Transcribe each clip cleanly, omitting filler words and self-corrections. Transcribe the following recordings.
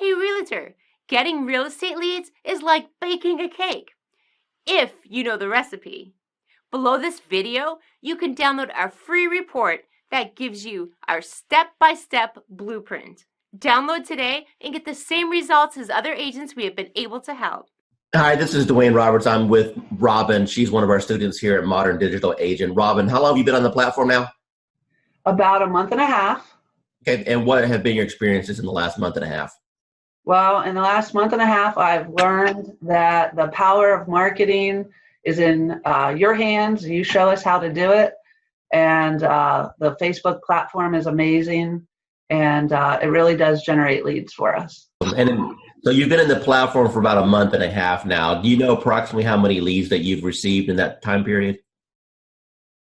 Hey Realtor, getting real estate leads is like baking a cake, if you know the recipe. Below this video, you can download our free report that gives you our step-by-step blueprint. Download today and get the same results as other agents we have been able to help. Hi, this is Dwayne Roberts. I'm with Robin. She's one of our students here at Modern Digital Agent. Robin, how long have you been on the platform now? About a month and a half. Okay, and what have been your experiences in the last month and a half? Well, in the last month and a half, I've learned that the power of marketing is in your hands. You show us how to do it. And the Facebook platform is amazing. And it really does generate leads for us. So you've been in the platform for about a month and a half now. Do you know approximately how many leads that you've received in that time period?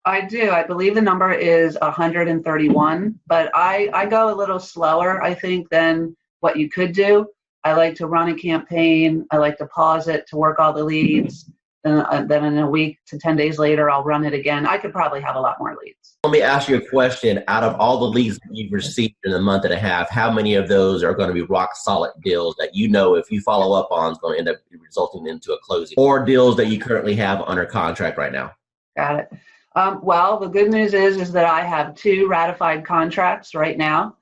I do. I believe the number is 131, but I go a little slower, I think, than what you could do. I like to run a campaign. I like to pause it to work all the leads. Then in a week to 10 days later, I'll run it again. I could probably have a lot more leads. Let me ask you a question. Out of all the leads that you've received in a month and a half, how many of those are going to be rock solid deals that you know if you follow up on is going to end up resulting into a closing, or deals that you currently have under contract right now? Got it. Well, the good news is that I have 2 ratified contracts right now.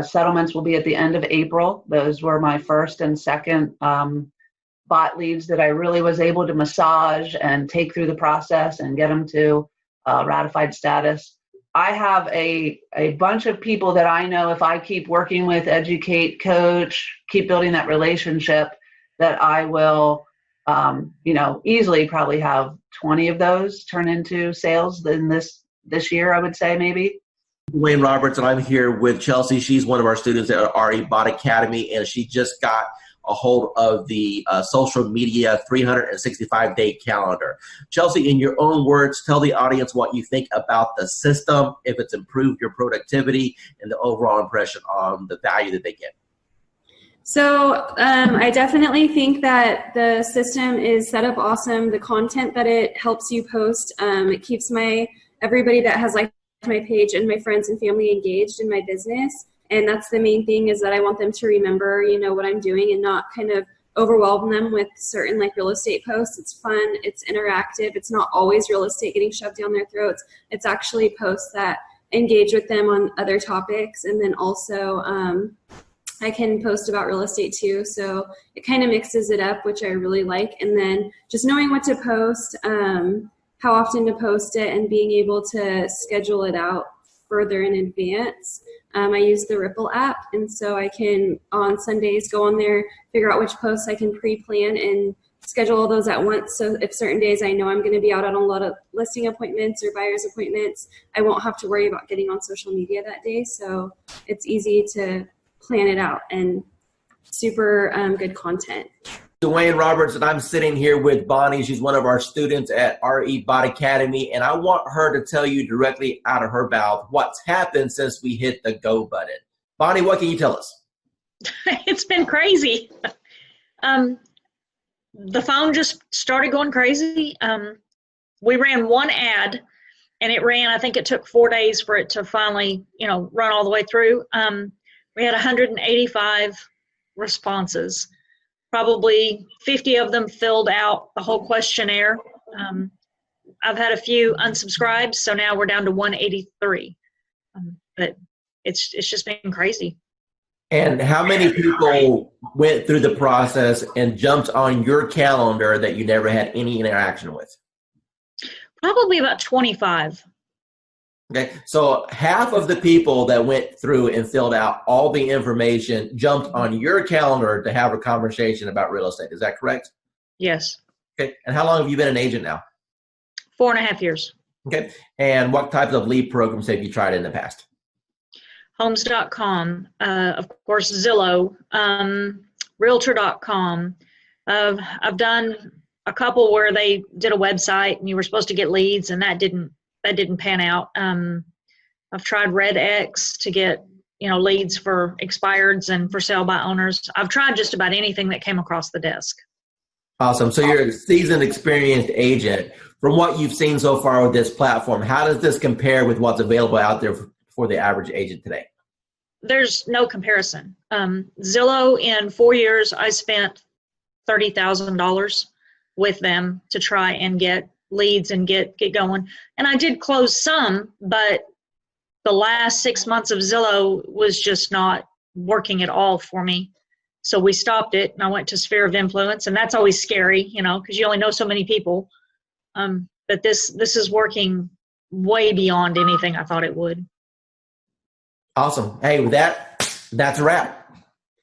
Settlements will be at the end of April. Those were my first and second bot leads that I really was able to massage and take through the process and get them to ratified status. I have a bunch of people that I know if I keep working with, educate, coach, keep building that relationship, that I will easily probably have 20 of those turn into sales in this year, I would say maybe. Dwayne Roberts, and I'm here with Chelsea. She's one of our students at RE Bot Academy, and she just got a hold of the social media 365-day calendar. Chelsea, in your own words, tell the audience what you think about the system, if it's improved your productivity, and the overall impression on the value that they get. So I definitely think that the system is set up awesome. The content that it helps you post, it keeps everybody that has liked my page and my friends and family engaged in my business. And that's the main thing, is that I want them to remember, what I'm doing and not kind of overwhelm them with certain real estate posts. It's fun. It's interactive. It's not always real estate getting shoved down their throats. It's actually posts that engage with them on other topics. And then also I can post about real estate too. So it kind of mixes it up, which I really like. And then just knowing what to post, how often to post it, and being able to schedule it out further in advance. I use the Ripple app, and so I can, on Sundays, go on there, figure out which posts I can pre-plan and schedule all those at once. So if certain days I know I'm going to be out on a lot of listing appointments or buyer's appointments, I won't have to worry about getting on social media that day. So it's easy to plan it out, and super good content. Dwayne Roberts, and I'm sitting here with Bonnie. She's one of our students at RE Bot Academy, and I want her to tell you directly out of her mouth what's happened since we hit the go button. Bonnie, what can you tell us? It's been crazy. The phone just started going crazy. We ran one ad, and I think it took 4 days for it to finally, run all the way through. We had 185 responses. Probably 50 of them filled out the whole questionnaire. I've had a few unsubscribed, so now we're down to 183. But it's just been crazy. And how many people went through the process and jumped on your calendar that you never had any interaction with? Probably about 25. Okay, so half of the people that went through and filled out all the information jumped on your calendar to have a conversation about real estate. Is that correct? Yes. Okay, and how long have you been an agent now? 4.5 years. Okay, and what types of lead programs have you tried in the past? Homes.com, of course, Zillow, Realtor.com. I've done a couple where they did a website and you were supposed to get leads, and that didn't pan out. I've tried RedX to get, leads for expireds and for sale by owners. I've tried just about anything that came across the desk. Awesome. So you're a seasoned, experienced agent. From what you've seen so far with this platform, how does this compare with what's available out there for the average agent today? there's no comparison. Zillow, in 4 years, I spent $30,000 with them to try and get leads and get going. And I did close some, but the last 6 months of Zillow was just not working at all for me. So we stopped it, and I went to Sphere of Influence, and that's always scary, you know, because you only know so many people. But this is working way beyond anything I thought it would. Awesome. Hey, with that's a wrap.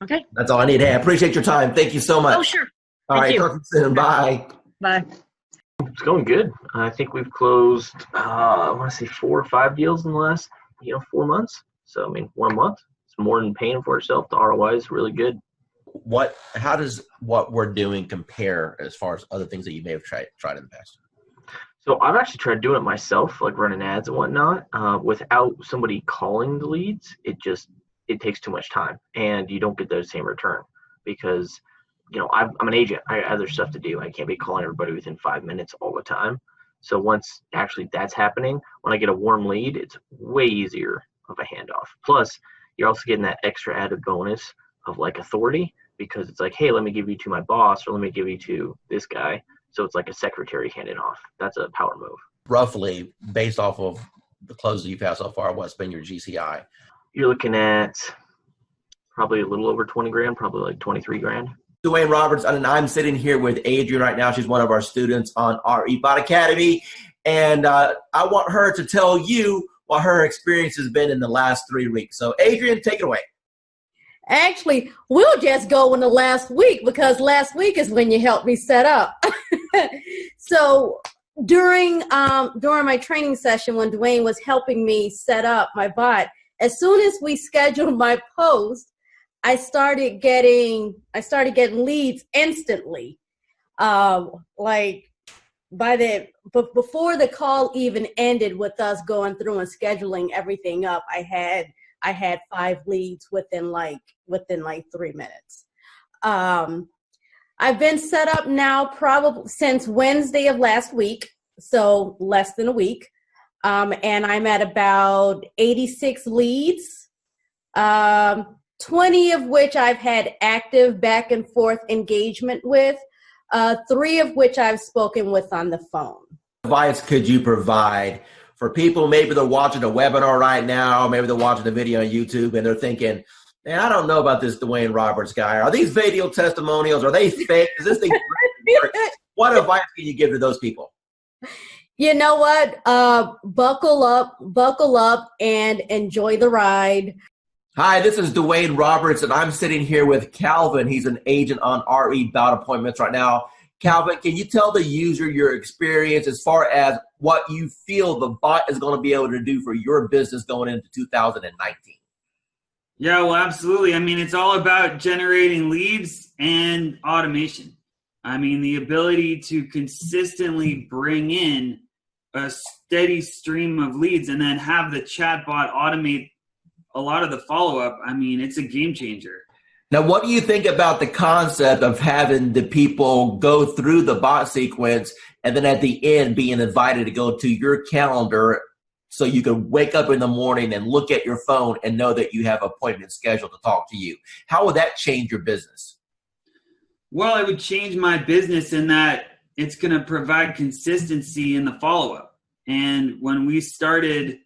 Okay. That's all I need. Hey, I appreciate your time. Thank you so much. Oh, sure. All right. Thank you. Talk to you soon. Bye. Bye. It's going good. I think we've closed, I want to say 4 or 5 deals in the last, 4 months. So, I mean, 1 month. It's more than paying for itself. The ROI is really good. How does what we're doing compare as far as other things that you may have tried in the past? So I've actually tried doing it myself, like running ads and whatnot, without somebody calling the leads. It takes too much time, and you don't get the same return because, I'm an agent. I have other stuff to do. I can't be calling everybody within 5 minutes all the time. So once actually that's happening, when I get a warm lead, it's way easier of a handoff. Plus, you're also getting that extra added bonus of like authority because it's like, hey, let me give you to my boss or let me give you to this guy. So it's like a secretary handing off. That's a power move. Roughly, based off of the closes you've had so far, what's been your GCI? You're looking at probably a little over 20 grand, probably like 23 grand. Dwayne Roberts, and I'm sitting here with Adrian right now. She's one of our students on RE Bot Academy. And I want her to tell you what her experience has been in the last 3 weeks. So Adrian, take it away. Actually, we'll just go in the last week because last week is when you helped me set up. So during my training session when Dwayne was helping me set up my bot, as soon as we scheduled my post, I started getting leads instantly. Before the call even ended with us going through and scheduling everything up, I had 5 leads within 3 minutes. I've been set up now probably since Wednesday of last week, so less than a week. And I'm at about 86 leads, 20 of which I've had active back and forth engagement with, 3 of which I've spoken with on the phone. What advice could you provide for people? Maybe they're watching a webinar right now, maybe they're watching a video on YouTube and they're thinking, man, I don't know about this Dwayne Roberts guy. Are these video testimonials? Are they fake? Is this thing work? What advice can you give to those people? You know what? Buckle up and enjoy the ride. Hi, this is Dwayne Roberts, and I'm sitting here with Calvin. He's an agent on RE Bot Appointments right now. Calvin, can you tell the user your experience as far as what you feel the bot is going to be able to do for your business going into 2019? Yeah, well, absolutely. I mean, it's all about generating leads and automation. I mean, the ability to consistently bring in a steady stream of leads and then have the chatbot automate a lot of the follow-up. I mean, it's a game changer. Now, what do you think about the concept of having the people go through the bot sequence and then at the end being invited to go to your calendar so you can wake up in the morning and look at your phone and know that you have appointments scheduled to talk to you? How would that change your business? Well, it would change my business in that it's going to provide consistency in the follow-up. And when we started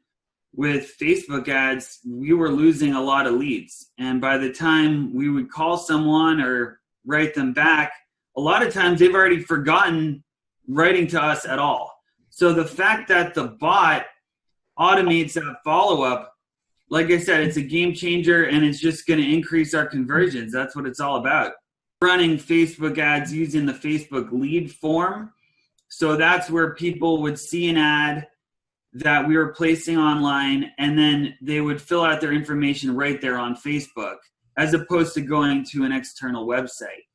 with Facebook ads, we were losing a lot of leads. And by the time we would call someone or write them back, a lot of times they've already forgotten writing to us at all. So the fact that the bot automates that follow-up, like I said, it's a game changer and it's just going to increase our conversions. That's what it's all about. Running Facebook ads using the Facebook lead form. So that's where people would see an ad that we were placing online and then they would fill out their information right there on Facebook as opposed to going to an external website.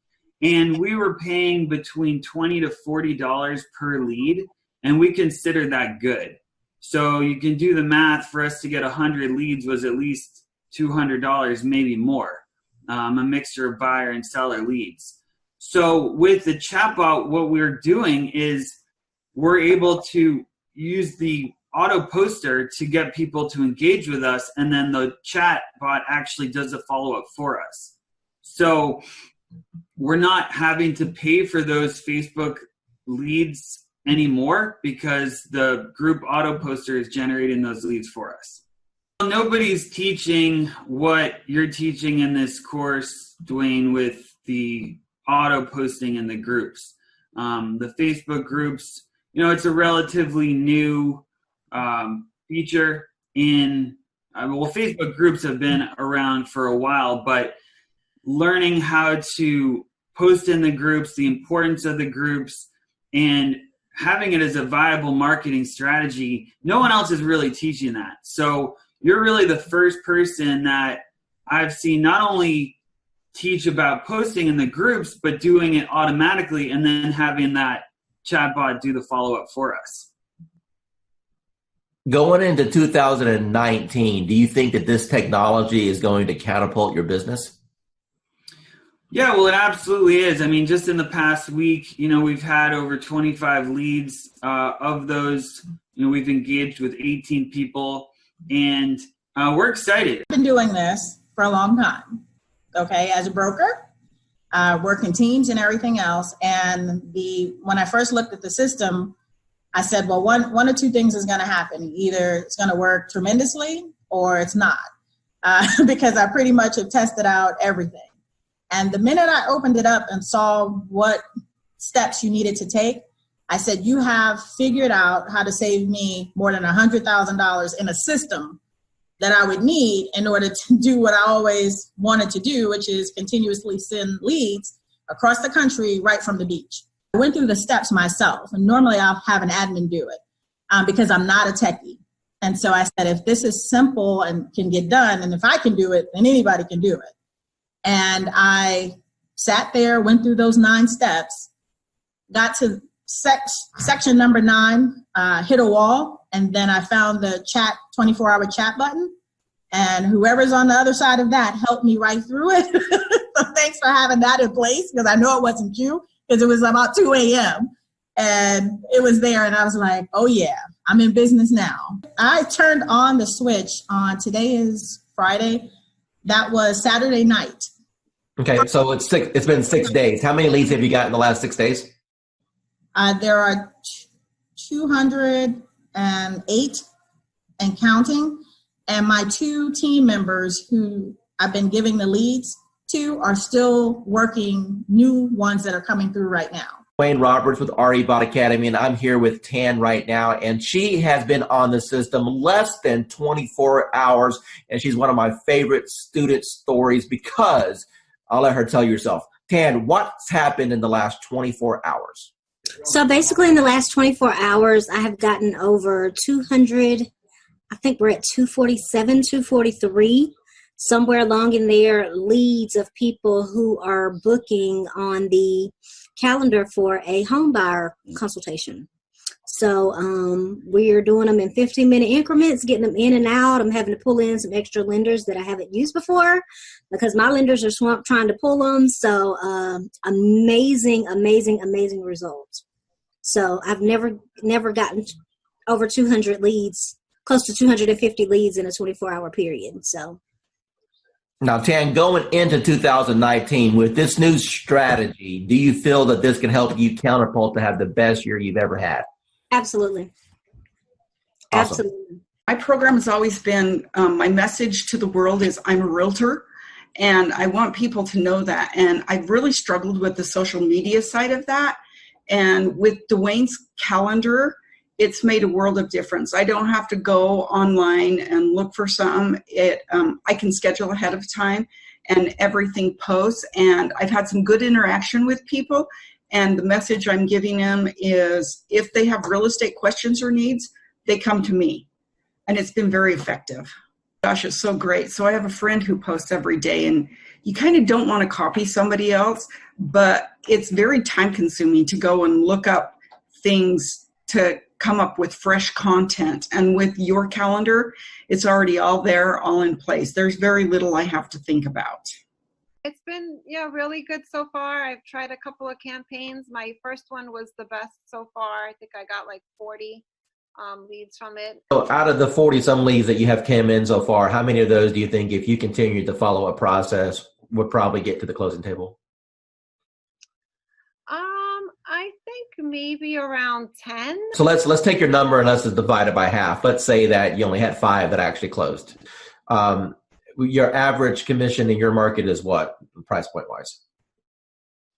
And we were paying between $20 to $40 per lead, and we considered that good. So you can do the math. For us to get 100 leads was at least $200, maybe more, a mixture of buyer and seller leads. So with the chatbot, what we're doing is we're able to use the auto poster to get people to engage with us, and then the chat bot actually does a follow-up for us. So we're not having to pay for those Facebook leads anymore because the group auto poster is generating those leads for us. Nobody's teaching what you're teaching in this course, Dwayne, with the auto posting in the groups. The Facebook groups, it's a relatively new feature in, Facebook groups have been around for a while, but learning how to post in the groups, the importance of the groups, and having it as a viable marketing strategy, no one else is really teaching that. So you're really the first person that I've seen not only teach about posting in the groups, but doing it automatically and then having that chatbot do the follow-up for us. Going into 2019, do you think that this technology is going to catapult your business? Yeah, well, it absolutely is. I mean, just in the past week, we've had over 25 leads. Of those, we've engaged with 18 people, and we're excited. I've been doing this for a long time, okay, as a broker, working teams and everything else. And when I first looked at the system, I said, well, one or two things is going to happen. Either it's going to work tremendously or it's not, because I pretty much have tested out everything. And the minute I opened it up and saw what steps you needed to take, I said, you have figured out how to save me more than $100,000 in a system that I would need in order to do what I always wanted to do, which is continuously send leads across the country right from the beach. I went through the steps myself, and normally I'll have an admin do it because I'm not a techie. And so I said, if this is simple and can get done, and if I can do it, then anybody can do it. And I sat there, went through those 9 steps, got to section number 9, hit a wall, and then I found the 24-hour chat button, and whoever's on the other side of that helped me right through it. So thanks for having that in place, because I know it wasn't you, because it was about 2 a.m. and it was there, and I was like, oh yeah, I'm in business now. I turned on the switch on, today is Friday, that was Saturday night. Okay, so it's been 6 days. How many leads have you got in the last 6 days? There are 208 and counting. And my 2 team members who I've been giving the leads to are still working new ones that are coming through right now. Wayne Roberts with RE Bot Academy, and I'm here with Tan right now, and she has been on the system less than 24 hours, and she's one of my favorite student stories because I'll let her tell you herself. Tan, what's happened in the last 24 hours? So basically in the last 24 hours, I have gotten over 200, I think we're at 247, 243, somewhere along in there, leads of people who are booking on the calendar for a home buyer consultation. So we're doing them in 15-minute increments, getting them in and out. I'm having to pull in some extra lenders that I haven't used before because my lenders are swamped trying to pull them. So amazing, amazing, amazing results. So I've never gotten over 200 leads, close to 250 leads in a 24-hour period. So. Now, Tan, going into 2019 with this new strategy, do you feel that this can help you counterpult to have the best year you've ever had? Absolutely. Awesome. Absolutely. My program has always been, my message to the world is I'm a realtor, and I want people to know that. And I've really struggled with the social media side of that. And with Dwayne's calendar, it's made a world of difference. I don't have to go online and look for some. I can schedule ahead of time and everything posts. And I've had some good interaction with people. And the message I'm giving them is if they have real estate questions or needs, they come to me. And it's been very effective. Gosh, it's so great. So I have a friend who posts every day, and you kind of don't want to copy somebody else, but it's very time consuming to go and look up things to come up with fresh content. And with your calendar, it's already all there, all in place. There's very little I have to think about. It's been, really good so far. I've tried a couple of campaigns. My first one was the best so far. I think I got like 40 leads from it. So out of the 40 some leads that you have came in so far, how many of those do you think, if you continued the follow-up process, would probably get to the closing table? I think maybe around 10. So let's take your number and let's just divide it by half. Let's say that you only had 5 that actually closed. Your average commission in your market is what, price point wise?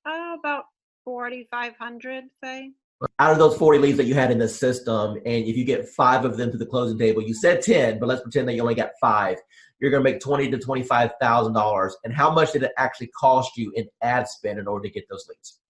About 4,500, say. Out of those 40 leads that you had in the system, and if you get 5 of them to the closing table, you said 10, but let's pretend that you only got 5. You're going to make $20,000 to $25,000. And how much did it actually cost you in ad spend in order to get those leads?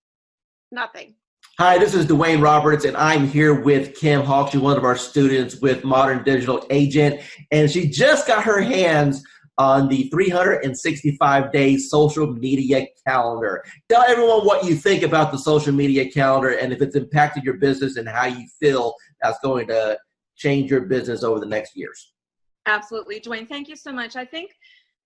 Nothing. Hi, this is Dwayne Roberts, and I'm here with Kim Hawk. She's one of our students with Modern Digital Agent, and she just got her hands on the 365-day social media calendar. Tell everyone what you think about the social media calendar and if it's impacted your business and how you feel that's going to change your business over the next years. Absolutely, Dwayne. Thank you so much. I think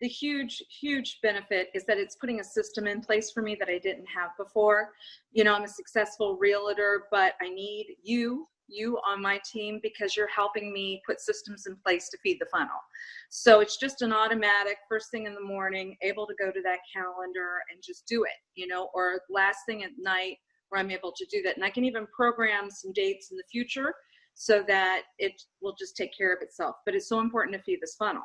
the huge benefit is that it's putting a system in place for me that I didn't have before. You know, I'm a successful realtor, but I need you on my team because you're helping me put systems in place to feed the funnel. So it's just an automatic first thing in the morning, able to go to that calendar and just do it, you know, or last thing at night where I'm able to do that. And I can even program some dates in the future so that it will just take care of itself. But it's so important to feed this funnel.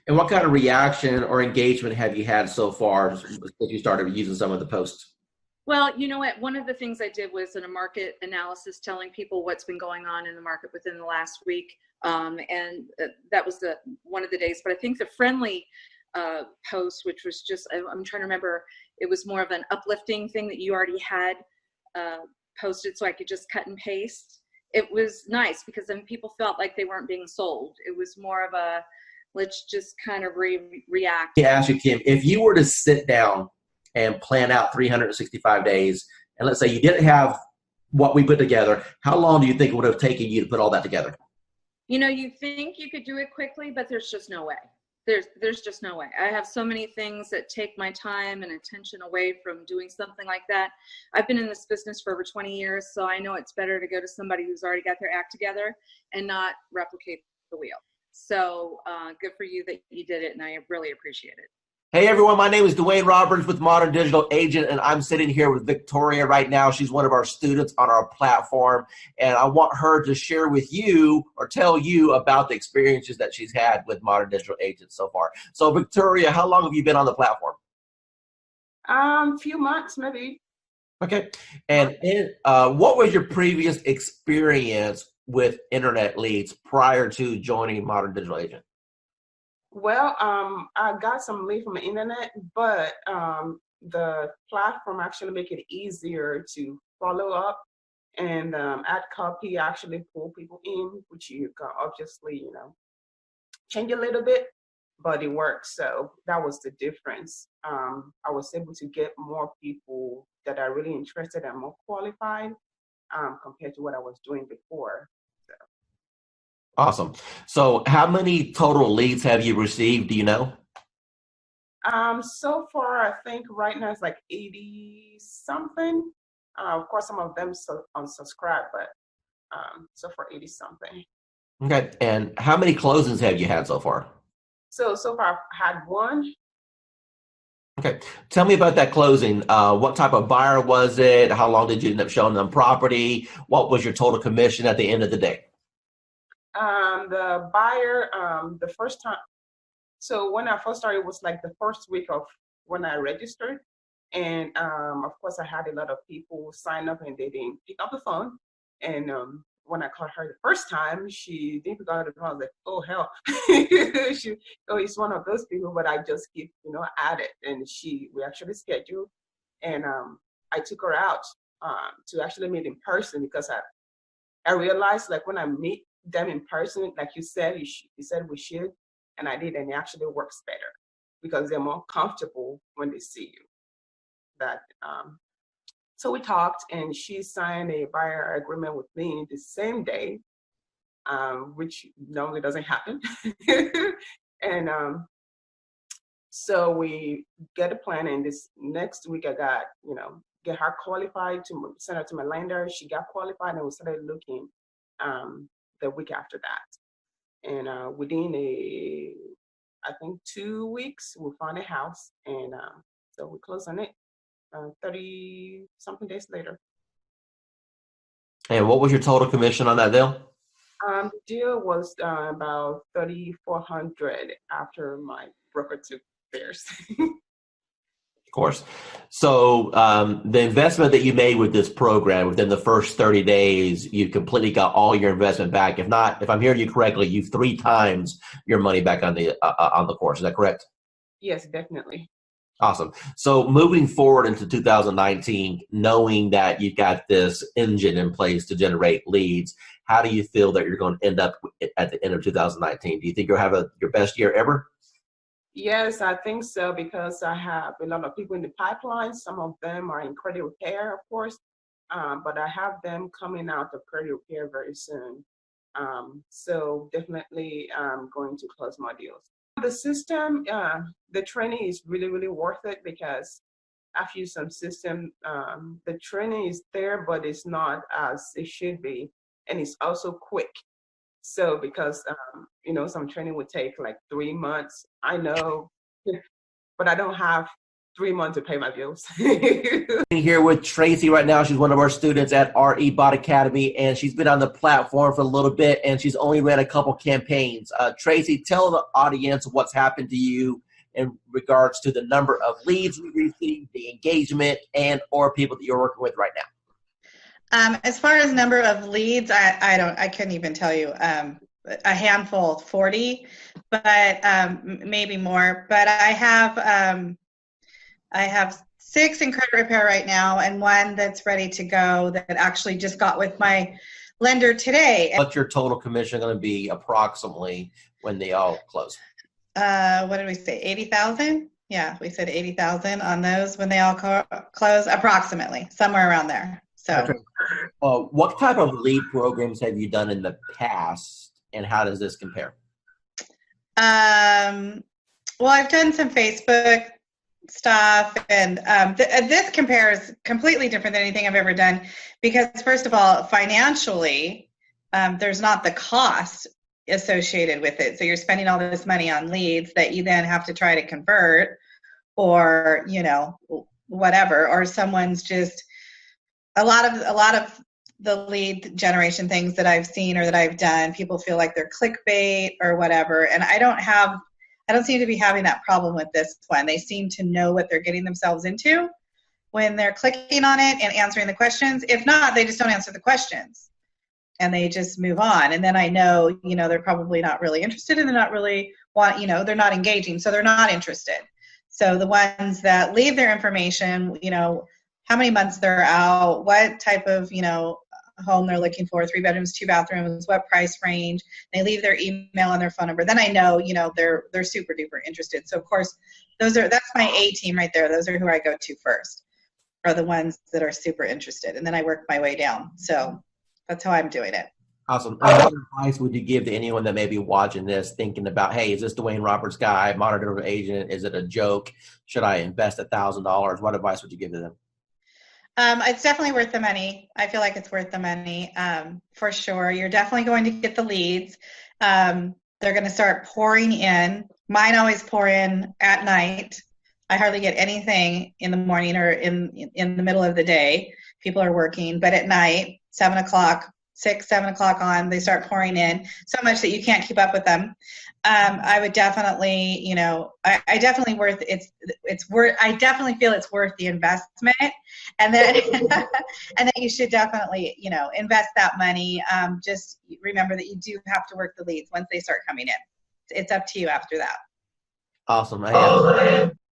And what kind of reaction or engagement have you had so far since you started using some of the posts? Well, you know what? One of the things I did was in a market analysis telling people what's been going on in the market within the last week. And that was one of the days. But I think the friendly post, which was just, I'm trying to remember, it was more of an uplifting thing that you already had posted so I could just cut and paste. It was nice because then people felt like they weren't being sold. It was more of a, let's just kind of react. To ask you, Kim, if you were to sit down and plan out 365 days, and let's say you didn't have what we put together, how long do you think it would have taken you to put all that together? You know, you think you could do it quickly, but there's just no way. There's just no way. I have so many things that take my time and attention away from doing something like that. I've been in this business for over 20 years, so I know it's better to go to somebody who's already got their act together and not replicate the wheel. So good for you that you did it, and I really appreciate it. Hey everyone, my name is Dwayne Roberts with Modern Digital Agent, and I'm sitting here with Victoria right now. She's one of our students on our platform, and I want her to share with you or tell you about the experiences that she's had with Modern Digital Agent so far. So Victoria, how long have you been on the platform? Few months, maybe. Okay, and what was your previous experience with internet leads prior to joining Modern Digital Agent? Well, I got some lead from the internet, but the platform actually make it easier to follow up and add copy, actually pull people in, which you can obviously, you know, change a little bit, but it works. So that was the difference. I was able to get more people that are really interested and more qualified compared to what I was doing before. Awesome. So how many total leads have you received? Do you know? So far, I think right now it's like 80 something. Of course, some of them unsubscribe, but so far 80 something. Okay. And how many closings have you had so far? So far I've had one. Okay. Tell me about that closing. What type of buyer was it? How long did you end up showing them property? What was your total commission at the end of the day? The buyer, the first time, so when I first started, it was like the first week of when I registered. And of course, I had a lot of people sign up and they didn't pick up the phone. And when I called her the first time, she didn't pick up the phone. I was like, oh, hell. It's one of those people, but I just keep, you know, at it. And we actually scheduled. And I took her out to actually meet in person because I realized, like, when I meet them in person, like you said, you said we should, and I did, and it actually works better because they're more comfortable when they see you. So we talked, and she signed a buyer agreement with me the same day, which normally doesn't happen. And so we get a plan, and this next week I got, you know, get her qualified to send her to my lender. She got qualified, and we started looking the week after that. And within I think 2 weeks, we found a house, and so we closed on it 30 something days later. And what was your total commission on that deal? The deal was about 3,400 after my broker took theirs. Of course. So the investment that you made with this program within the first 30 days, you completely got all your investment back. If not, if I'm hearing you correctly, you've 3 times your money back on the course. Is that correct? Yes, definitely. Awesome. So moving forward into 2019, knowing that you've got this engine in place to generate leads, how do you feel that you're going to end up at the end of 2019? Do you think you'll have your best year ever? Yes, I think so, because I have a lot of people in the pipeline. Some of them are in credit repair, of course, but I have them coming out of credit repair very soon. So definitely I'm going to close my deals. The system, the training is really, really worth it, because I've used some system. The training is there, but it's not as it should be. And it's also quick. So because, some training would take like 3 months, I know, but I don't have 3 months to pay my bills. Here with Tracy right now. She's one of our students at RE Bot Academy, and she's been on the platform for a little bit, and she's only ran a couple campaigns. Tracy, tell the audience what's happened to you in regards to the number of leads you received, the engagement, and or people that you're working with right now. As far as number of leads, I couldn't even tell you. A handful, 40, but maybe more. But I have 6 in credit repair right now, and 1 that's ready to go that actually just got with my lender today. What's your total commission going to be approximately when they all close? What did we say? 80,000? Yeah, we said 80,000 on those when they all close, approximately, somewhere around there. So, what type of lead programs have you done in the past, and how does this compare? Well, I've done some Facebook stuff, and this compares completely different than anything I've ever done, because first of all, financially, there's not the cost associated with it. So you're spending all this money on leads that you then have to try to convert, or whatever, or someone's just a lot of the lead generation things that I've seen or that I've done, people feel like they're clickbait or whatever, and I don't seem to be having that problem with this one. They seem to know what they're getting themselves into when they're clicking on it and answering the questions. If not, they just don't answer the questions and they just move on. And then I know, they're probably not really interested, and they're not really they're not engaging, so they're not interested. So the ones that leave their information, how many months they're out, what type of, home they're looking for, 3 bedrooms, 2 bathrooms, what price range, they leave their email and their phone number, then I know, they're super duper interested. So of course, that's my A team right there. Those are who I go to first, are the ones that are super interested. And then I work my way down. So that's how I'm doing it. Awesome. And what advice would you give to anyone that may be watching this thinking about, hey, is this Dwayne Roberts guy, modern digital agent? Is it a joke? Should I invest $1,000? What advice would you give to them? It's definitely worth the money. I feel like it's worth the money, for sure. You're definitely going to get the leads. They're going to start pouring in. Mine always pour in at night. I hardly get anything in the morning or in the middle of the day. People are working, but at night, 7 o'clock on, they start pouring in so much that you can't keep up with them. I would definitely, I definitely I definitely feel it's worth the investment. And then, and then you should definitely, invest that money. Just remember that you do have to work the leads once they start coming in. It's up to you after that. Awesome.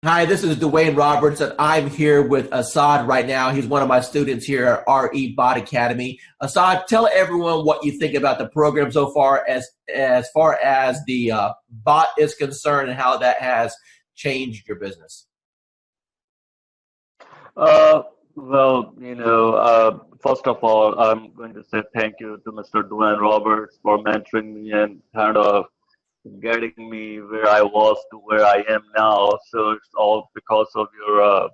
Hi, this is Dwayne Roberts, and I'm here with Assad right now. He's one of my students here at RE Bot Academy. Assad, tell everyone what you think about the program so far as the bot is concerned, and how that has changed your business. Well, first of all, I'm going to say thank you to Mr. Dwayne Roberts for mentoring me and kind of getting me where I was to where I am now. So it's all because of your,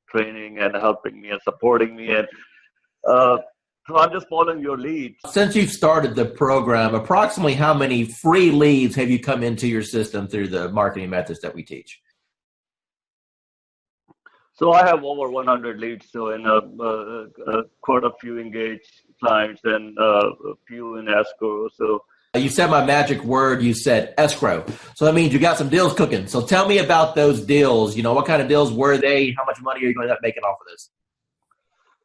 training and helping me and supporting me. And So I'm just following your lead. Since you've started the program, approximately how many free leads have you come into your system through the marketing methods that we teach? So I have over 100 leads, so in quite a few engaged clients and a few in escrow. So You said my magic word, you said escrow. So that means you got some deals cooking. So tell me about those deals. You know, what kind of deals were they? How much money are you going to end up making off of this?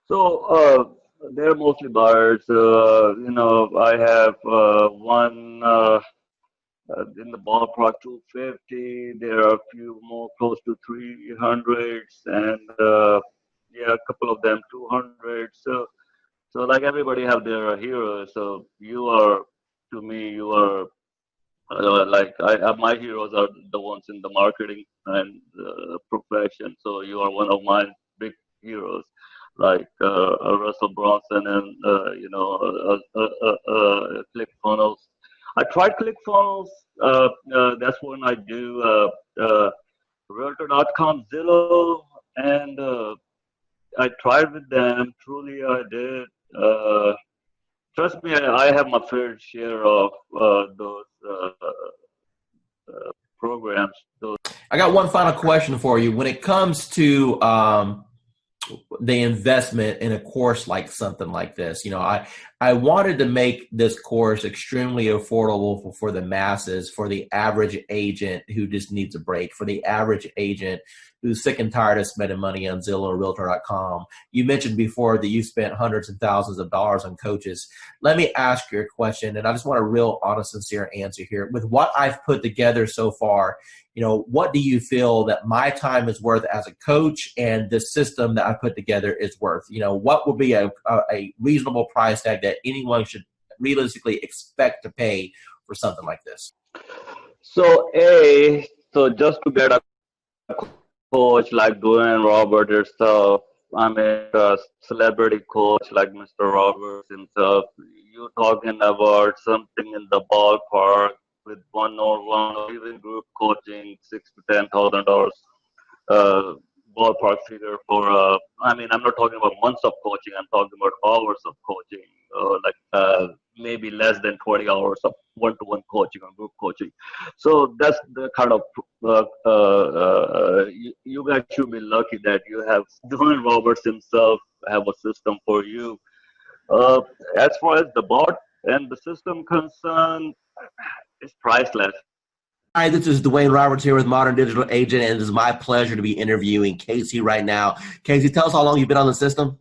So they're mostly buyers. You know, I have one in the ballpark 250. There are a few more close to 300s, and yeah, a couple of them 200. So like everybody have their heroes. So you are, to me, you are my heroes are the ones in the marketing and profession. So you are one of my big heroes, like Russell Brunson and you know ClickFunnels. I tried ClickFunnels. That's when I do Realtor.com, Zillow, and I tried with them. Truly, I did. Trust me, I have my fair share of those programs. I got one final question for you. When it comes to the investment in a course like something like this, you know, I wanted to make this course extremely affordable for the masses, for the average agent who just needs a break, for the average agent who's sick and tired of spending money on Zillow or Realtor.com. You mentioned before that you spent hundreds and thousands of dollars on coaches. Let me ask you a question, and I just want a real honest, sincere answer here. With what I've put together so far, you know, what do you feel that my time is worth as a coach and the system that I put together is worth? You know, what would be a reasonable price tag that anyone should realistically expect to pay for something like this? So just to get a coach like Dwayne Roberts himself, I mean, a celebrity coach like Mr. Roberts himself, you're talking about something in the ballpark with one-on-one or even group coaching, $6,000 to $10,000 ballpark figure for. I mean, I'm not talking about months of coaching. I'm talking about hours of coaching, maybe less than 20 hours of one-to-one coaching or group coaching. So that's the kind of you guys should be lucky that you have Dwayne Roberts himself have a system for you. As far as the bot and the system concerned, it's priceless. Hi, this is Dwayne Roberts here with Modern Digital Agent, and it is my pleasure to be interviewing Casey right now. Casey, tell us how long you've been on the system.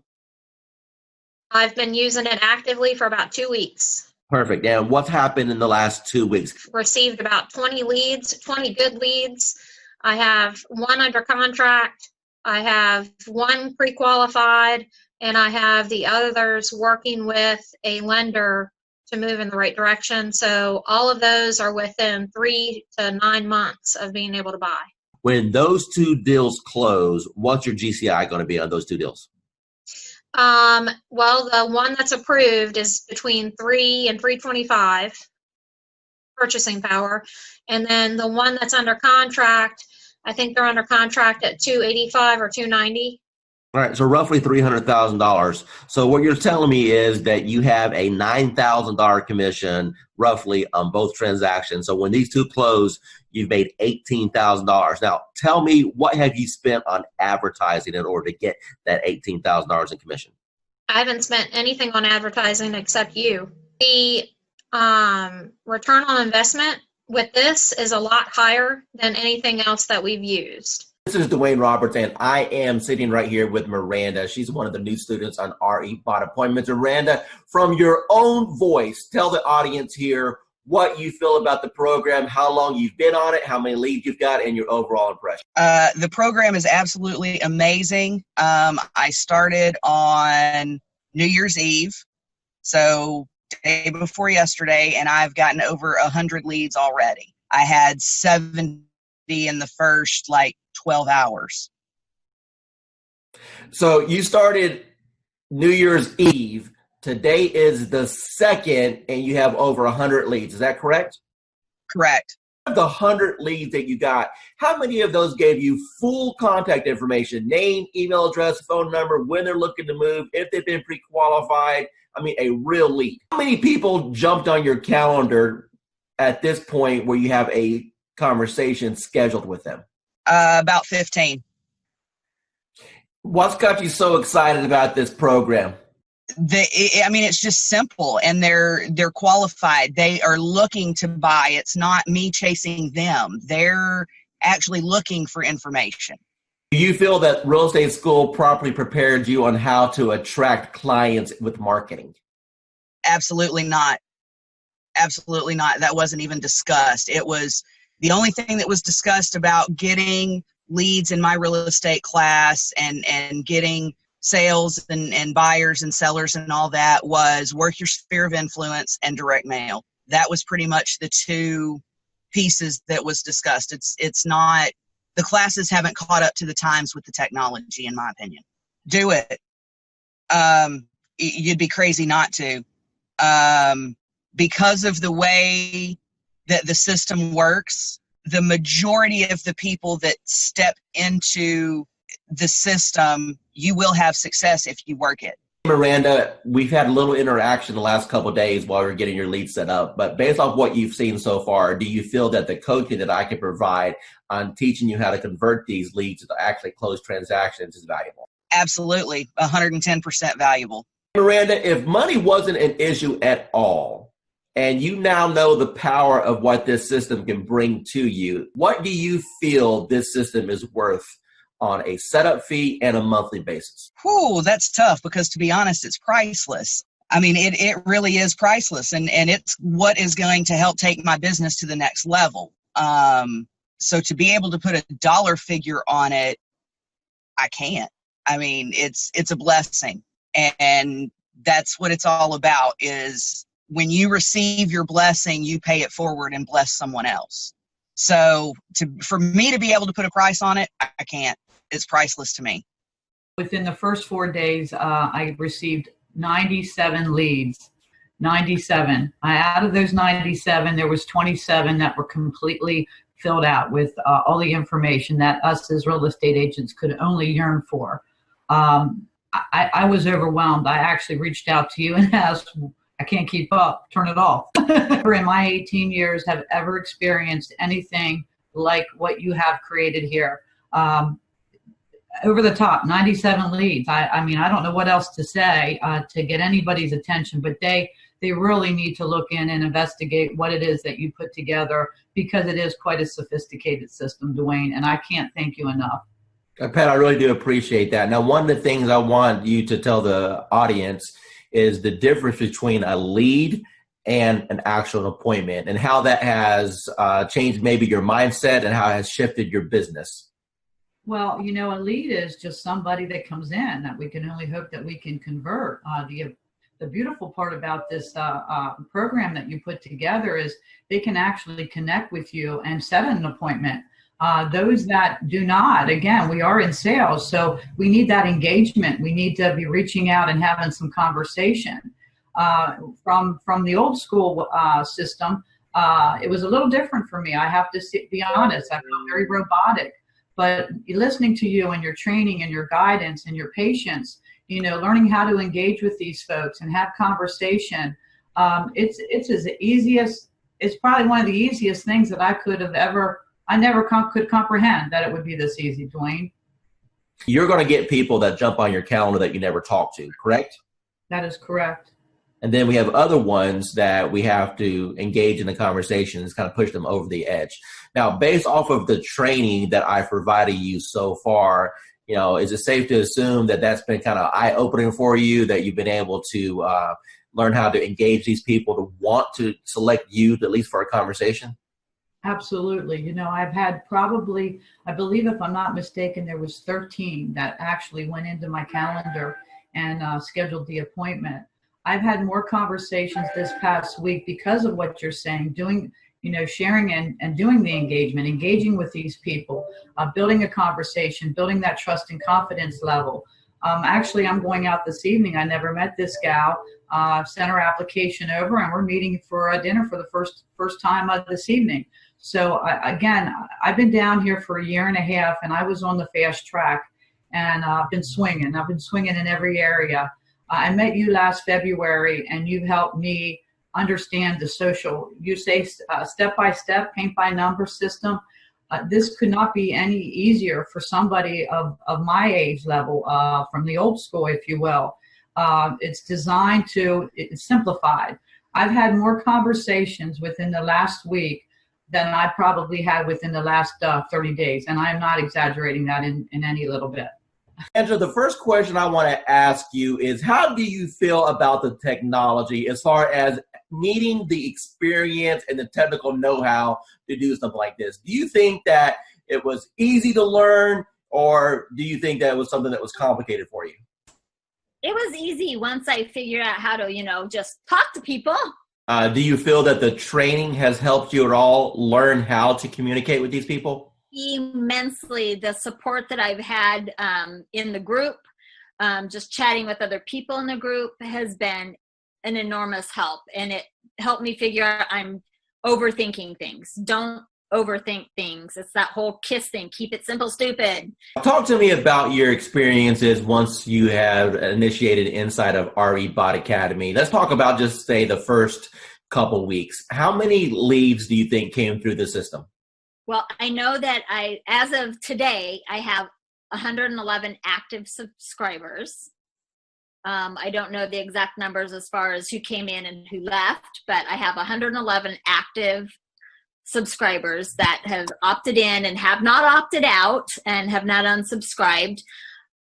I've been using it actively for about 2 weeks. Perfect. And what's happened in the last 2 weeks? Received about 20 leads, 20 good leads. I have one under contract. I have one pre-qualified, and I have the others working with a lender to move in the right direction. So all of those are within 3 to 9 months of being able to buy. When those two deals close, what's your GCI going to be on those two deals? Well, the one that's approved is between 3 and 325 purchasing power. And then the one that's under contract, I think they're under contract at 285 or 290. All right, so roughly $300,000. So what you're telling me is that you have a $9,000 commission roughly on both transactions. So when these two close, you've made $18,000. Now, tell me, what have you spent on advertising in order to get that $18,000 in commission? I haven't spent anything on advertising except you. The return on investment with this is a lot higher than anything else that we've used. This is Dwayne Roberts, and I am sitting right here with Miranda. She's one of the new students on RE Bot Appointments. Miranda, from your own voice, tell the audience here what you feel about the program, how long you've been on it, how many leads you've got, and your overall impression. The program is absolutely amazing. I started on New Year's Eve, so day before yesterday, and I've gotten over 100 leads already. I had 70 in the first 12 hours. So you started New Year's Eve. Today is the 2nd, and you have over 100 leads. Is that correct? Correct. Of the 100 leads that you got, how many of those gave you full contact information, name, email address, phone number, when they're looking to move, if they've been pre-qualified? I mean, a real lead. How many people jumped on your calendar at this point where you have a conversation scheduled with them? About 15. What's got you so excited about this program? It's just simple, and they're qualified. They are looking to buy. It's not me chasing them. They're actually looking for information. Do you feel that real estate school properly prepared you on how to attract clients with marketing? Absolutely not. Absolutely not. That wasn't even discussed. It was the only thing that was discussed about getting leads in my real estate class and getting sales and buyers and sellers and all that was work your sphere of influence and direct mail. That was pretty much the two pieces that was discussed. It's not, the classes haven't caught up to the times with the technology, in my opinion. Do it. You'd be crazy not to. Because of the way that the system works, the majority of the people that step into the system, you will have success if you work it. Miranda, we've had a little interaction the last couple of days while we're getting your lead set up, but based off what you've seen so far, do you feel that the coaching that I can provide on teaching you how to convert these leads to actually close transactions is valuable? Absolutely, 110% valuable. Miranda, if money wasn't an issue at all, and you now know the power of what this system can bring to you, what do you feel this system is worth on a setup fee and a monthly basis? Whew, that's tough because, to be honest, it's priceless. I mean, it really is priceless, and it's what is going to help take my business to the next level. So to be able to put a dollar figure on it, I can't. I mean, it's a blessing, and that's what it's all about, is when you receive your blessing, you pay it forward and bless someone else. So for me to be able to put a price on it, I can't. It's priceless to me. Within the first 4 days, I received 97 leads. 97. Out of those 97, there was 27 that were completely filled out with all the information that us as real estate agents could only yearn for. I was overwhelmed. I actually reached out to you and asked, I can't keep up, turn it off. In my 18 years, have ever experienced anything like what you have created here. Over the top, 97 leads. I mean, I don't know what else to say to get anybody's attention, but they really need to look in and investigate what it is that you put together, because it is quite a sophisticated system, Dwayne, and I can't thank you enough. Pat, I really do appreciate that. Now, one of the things I want you to tell the audience is the difference between a lead and an actual appointment, and how that has changed maybe your mindset and how it has shifted your business. Well, you know, a lead is just somebody that comes in that we can only hope that we can convert. The beautiful part about this program that you put together is they can actually connect with you and set an appointment. Those that do not, again, we are in sales, so we need that engagement. We need to be reaching out and having some conversation. From the old school system, it was a little different for me. I have to be honest. I felt very robotic. But listening to you and your training and your guidance and your patience, you know, learning how to engage with these folks and have conversation, it's as easiest. It's probably one of the easiest things that I could have ever. I never could comprehend that it would be this easy, Dwayne. You're going to get people that jump on your calendar that you never talk to, correct? That is correct. And then we have other ones that we have to engage in the conversations, kind of push them over the edge. Now, based off of the training that I've provided you so far, you know, is it safe to assume that that's been kind of eye-opening for you, that you've been able to learn how to engage these people to want to select you, at least for a conversation? Absolutely. You know, I've had probably, I believe if I'm not mistaken, there was 13 that actually went into my calendar and scheduled the appointment. I've had more conversations this past week because of what you're saying, doing, you know, sharing and doing the engagement, engaging with these people, building a conversation, building that trust and confidence level. Actually, I'm going out this evening. I never met this gal. Sent her application over, and we're meeting for a dinner for the first time this evening. So again, I've been down here for a year and a half, and I was on the fast track, and I've been swinging. I've been swinging in every area. I met you last February, and you've helped me understand the social, you say step-by-step, paint-by-number system. This could not be any easier for somebody of my age level, from the old school, if you will. It's designed to, it's simplified. I've had more conversations within the last week than I probably had within the last 30 days. And I'm not exaggerating that in any little bit. Angela, the first question I want to ask you is, how do you feel about the technology as far as needing the experience and the technical know-how to do something like this? Do you think that it was easy to learn, or do you think that it was something that was complicated for you? It was easy once I figured out how to, just talk to people. Do you feel that the training has helped you at all learn how to communicate with these people? Immensely. The support that I've had in the group, just chatting with other people in the group, has been an enormous help. And it helped me figure out I'm overthinking things. Don't overthink things. It's that whole KISS thing. Keep it simple, stupid. Talk to me about your experiences once you have initiated inside of RE Bot Academy. Let's talk about just say the first couple weeks. How many leads do you think came through the system? Well, I know that as of today, I have 111 active subscribers. I don't know the exact numbers as far as who came in and who left, but I have 111 active subscribers that have opted in and have not opted out and have not unsubscribed.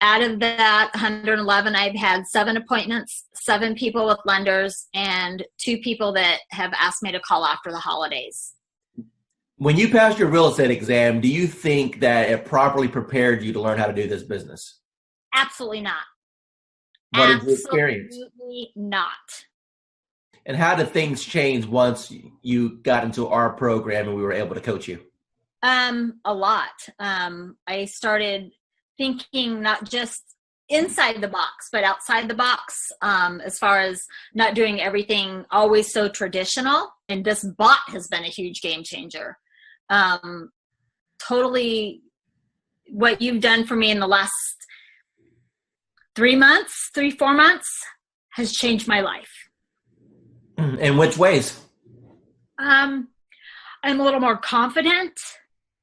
Out of that 111, I've had 7 appointments, 7 people with lenders, and 2 people that have asked me to call after the holidays. When you passed your real estate exam, do you think that it properly prepared you to learn how to do this business? Absolutely not. What did you experience? Absolutely not. And how did things change once you got into our program and we were able to coach you? A lot. I started thinking not just inside the box, but outside the box, as far as not doing everything always so traditional. And this bot has been a huge game changer. Totally what you've done for me in the last 4 months has changed my life. In which ways? I'm a little more confident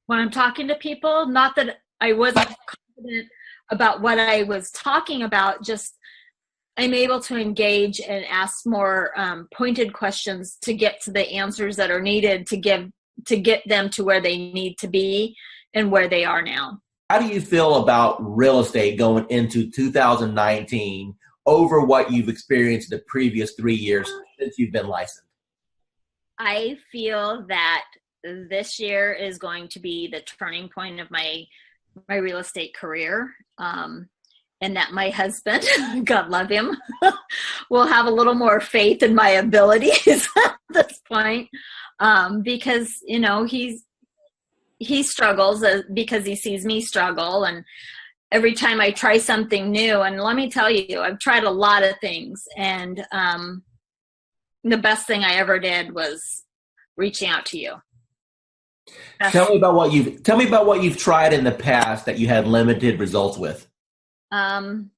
when I'm talking to people. Not that I wasn't confident about what I was talking about, just I'm able to engage and ask more pointed questions to get to the answers that are needed to get them to where they need to be and where they are now. How do you feel about real estate going into 2019 over what you've experienced in the previous 3 years since you've been licensed? I feel that this year is going to be the turning point of my real estate career, and that my husband, God love him, will have a little more faith in my abilities at this point, because he struggles because he sees me struggle, and every time I try something new, and let me tell you, I've tried a lot of things, and the best thing I ever did was reaching out to you. Tell me about what you've tried in the past that you had limited results with. Part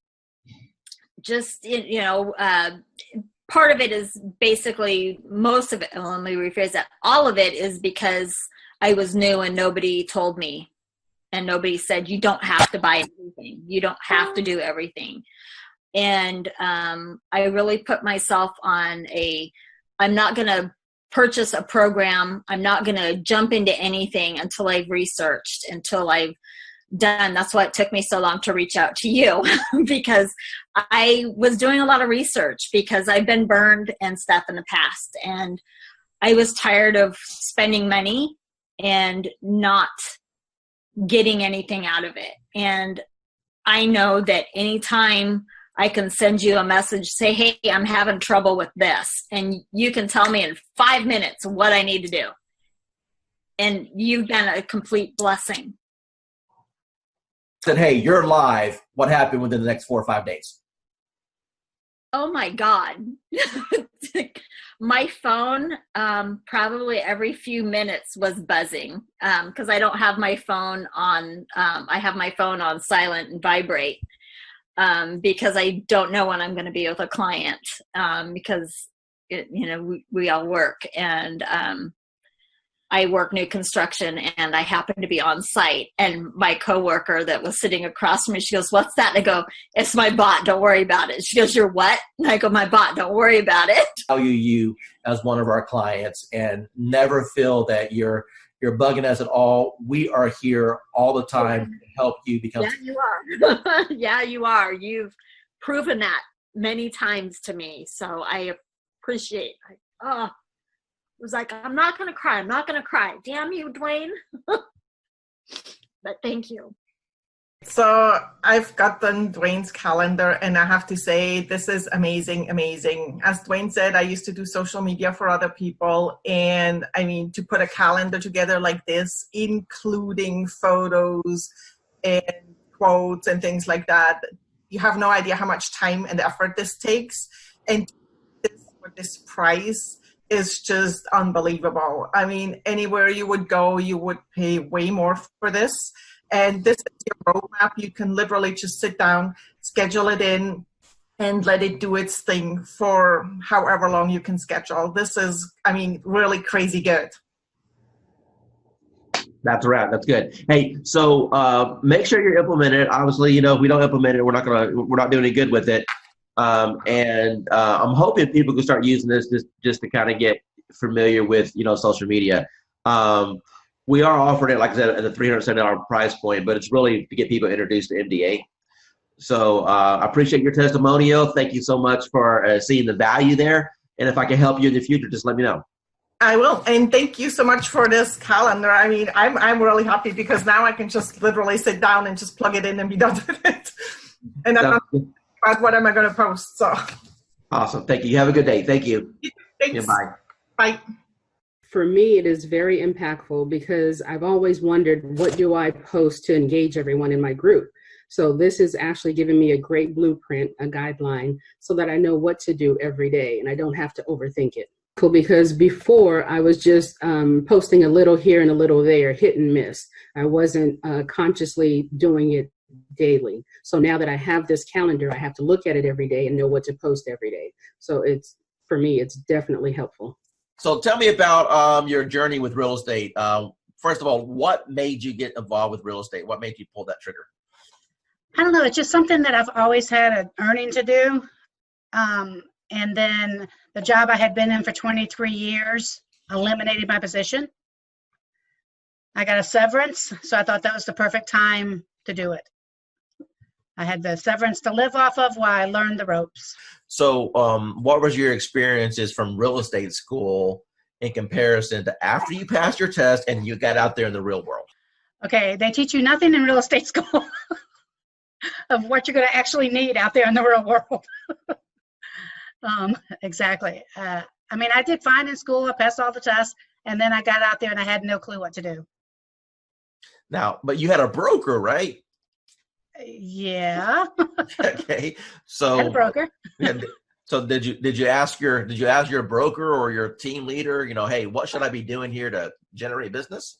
of it is basically, most of it, let me rephrase that, all of it is because I was new and nobody told me, and nobody said, you don't have to buy everything. You don't have to do everything. And I really put myself on I'm not going to purchase a program. I'm not going to jump into anything until I've researched, until I've done. That's why it took me so long to reach out to you, because I was doing a lot of research, because I've been burned and stuff in the past. And I was tired of spending money and not getting anything out of it. And I know that anytime I can send you a message, say, hey, I'm having trouble with this, and you can tell me in 5 minutes what I need to do. And you've been a complete blessing. Said, hey, you're live. What happened within the next 4 or 5 days? Oh my God. My phone, probably every few minutes was buzzing, because I don't have my phone on, I have my phone on silent and vibrate, because I don't know when I'm going to be with a client, because we all work, and I work new construction, and I happen to be on site, and my coworker that was sitting across from me, she goes, "What's that?" And I go, "It's my bot, don't worry about it." She goes, "You're what?" And I go, "My bot, don't worry about it." Value you as one of our clients and never feel that you're bugging us at all. We are here all the time to help you become. Yeah, you are. Yeah, you are. You've proven that many times to me, so I appreciate it. It was like, I'm not going to cry. I'm not going to cry. Damn you, Dwayne. But thank you. So I've gotten Dwayne's calendar, and I have to say, this is amazing, amazing. As Dwayne said, I used to do social media for other people. And I mean, to put a calendar together like this, including photos and quotes and things like that, you have no idea how much time and effort this takes. And this price is just unbelievable. I mean, anywhere you would go, you would pay way more for this. And this is your roadmap. You can literally just sit down, schedule it in, and let it do its thing for however long you can schedule. This is, I mean, really crazy good. That's right. That's good. Hey, so make sure you're implementing it. Obviously, if we don't implement it, we're not doing any good with it. And I'm hoping people can start using this just to kind of get familiar with, social media. We are offering it, like I said, at a $370 price point, but it's really to get people introduced to MDA. So I appreciate your testimonial. Thank you so much for seeing the value there. And if I can help you in the future, just let me know. I will. And thank you so much for this calendar. I mean, I'm really happy because now I can just literally sit down and just plug it in and be done with it. And I'm not about what am I going to post. So awesome. Thank you. You have a good day. Thank you. Thanks. Yeah, bye. Bye. For me, it is very impactful because I've always wondered, what do I post to engage everyone in my group? So this is actually giving me a great blueprint, a guideline, so that I know what to do every day and I don't have to overthink it. Cool, because before I was just posting a little here and a little there, hit and miss. I wasn't consciously doing it daily. So now that I have this calendar, I have to look at it every day and know what to post every day. So for me, it's definitely helpful. So tell me about your journey with real estate. First of all, what made you get involved with real estate? What made you pull that trigger? I don't know. It's just something that I've always had an earning to do. And then the job I had been in for 23 years eliminated my position. I got a severance, so I thought that was the perfect time to do it. I had the severance to live off of while I learned the ropes. So what was your experiences from real estate school in comparison to after you passed your test and you got out there in the real world? Okay, they teach you nothing in real estate school of what you're going to actually need out there in the real world. Exactly. I mean, I did fine in school. I passed all the tests, and then I got out there and I had no clue what to do. Now, but you had a broker, right? Yeah. Okay. So had a broker. So did you ask your broker or your team leader, hey, what should I be doing here to generate business?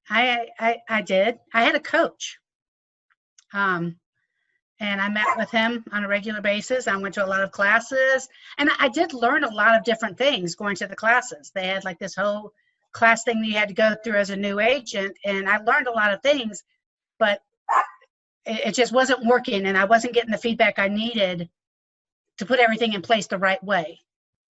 I did. I had a coach. And I met with him on a regular basis. I went to a lot of classes, and I did learn a lot of different things going to the classes. They had like this whole class thing that you had to go through as a new agent, and I learned a lot of things, but it just wasn't working, and I wasn't getting the feedback I needed to put everything in place the right way.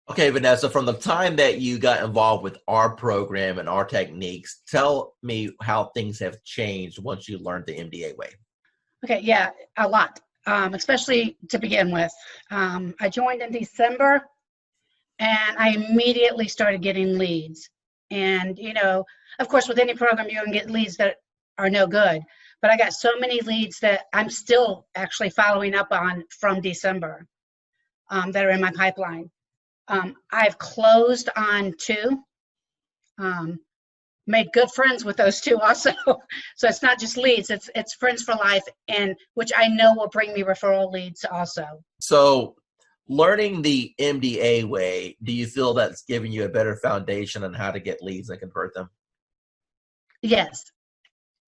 Okay, Vanessa, from the time that you got involved with our program and our techniques, tell me how things have changed once you learned the MDA way. Okay, yeah, a lot, especially to begin with. I joined in December, and I immediately started getting leads. And, of course, with any program, you're going to get leads that are no good. But I got so many leads that I'm still actually following up on from December that are in my pipeline. I've closed on 2. Made good friends with those 2 also. So it's not just leads, it's friends for life, and which I know will bring me referral leads also. So Learning the MDA way, do you feel that's giving you a better foundation on how to get leads and convert them? Yes,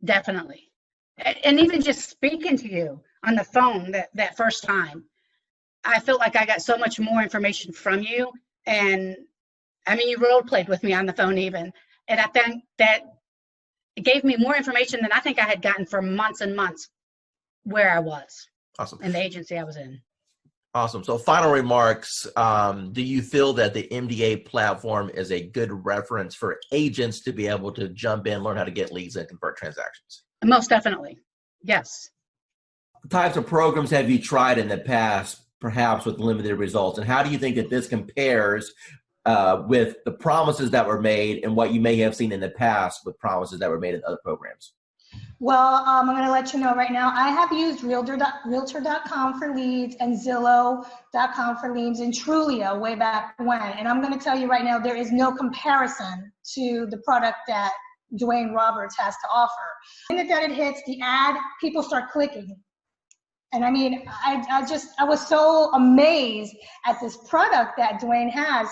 definitely. And even just speaking to you on the phone that first time, I felt like I got so much more information from you. And I mean, you role played with me on the phone even. And I think that it gave me more information than I think I had gotten for months and months where I was. Awesome. And the agency I was in. Awesome. So final remarks, do you feel that the MDA platform is a good reference for agents to be able to jump in, learn how to get leads and convert transactions? Most definitely. Yes. What types of programs have you tried in the past, perhaps with limited results? And how do you think that this compares with the promises that were made and what you may have seen in the past with promises that were made in other programs? Well, I'm going to let you know right now, I have used Realtor.com for leads and Zillow.com for leads and Trulia way back when. And I'm going to tell you right now, there is no comparison to the product that Dwayne Roberts has to offer. The minute that it hits the ad, people start clicking. And I mean, I was so amazed at this product that Dwayne has.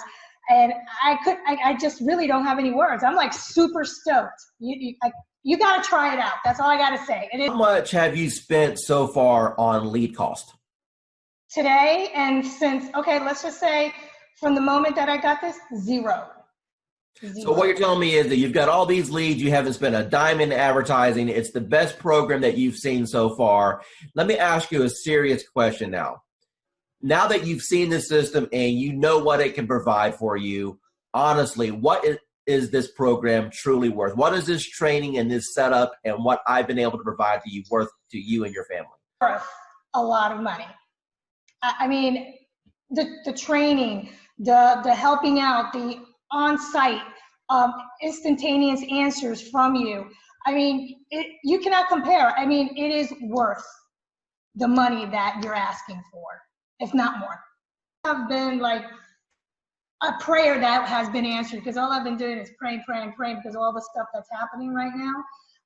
And I just really don't have any words. I'm like super stoked. You got to try it out. That's all I got to say. How much have you spent so far on lead cost? Today and since, okay, let's just say from the moment that I got this, zero. So what you're telling me is that you've got all these leads, you haven't spent a dime in advertising. It's the best program that you've seen so far. Let me ask you a serious question now. Now that you've seen the system and you know what it can provide for you, honestly, what is this program truly worth? What is this training and this setup and what I've been able to provide to you worth to you and your family? Worth a lot of money. I mean, the training, the helping out, the on-site instantaneous answers from you. I mean, you cannot compare. I mean, it is worth the money that you're asking for, if not more. I've been like a prayer that has been answered because all I've been doing is praying because of all the stuff that's happening right now.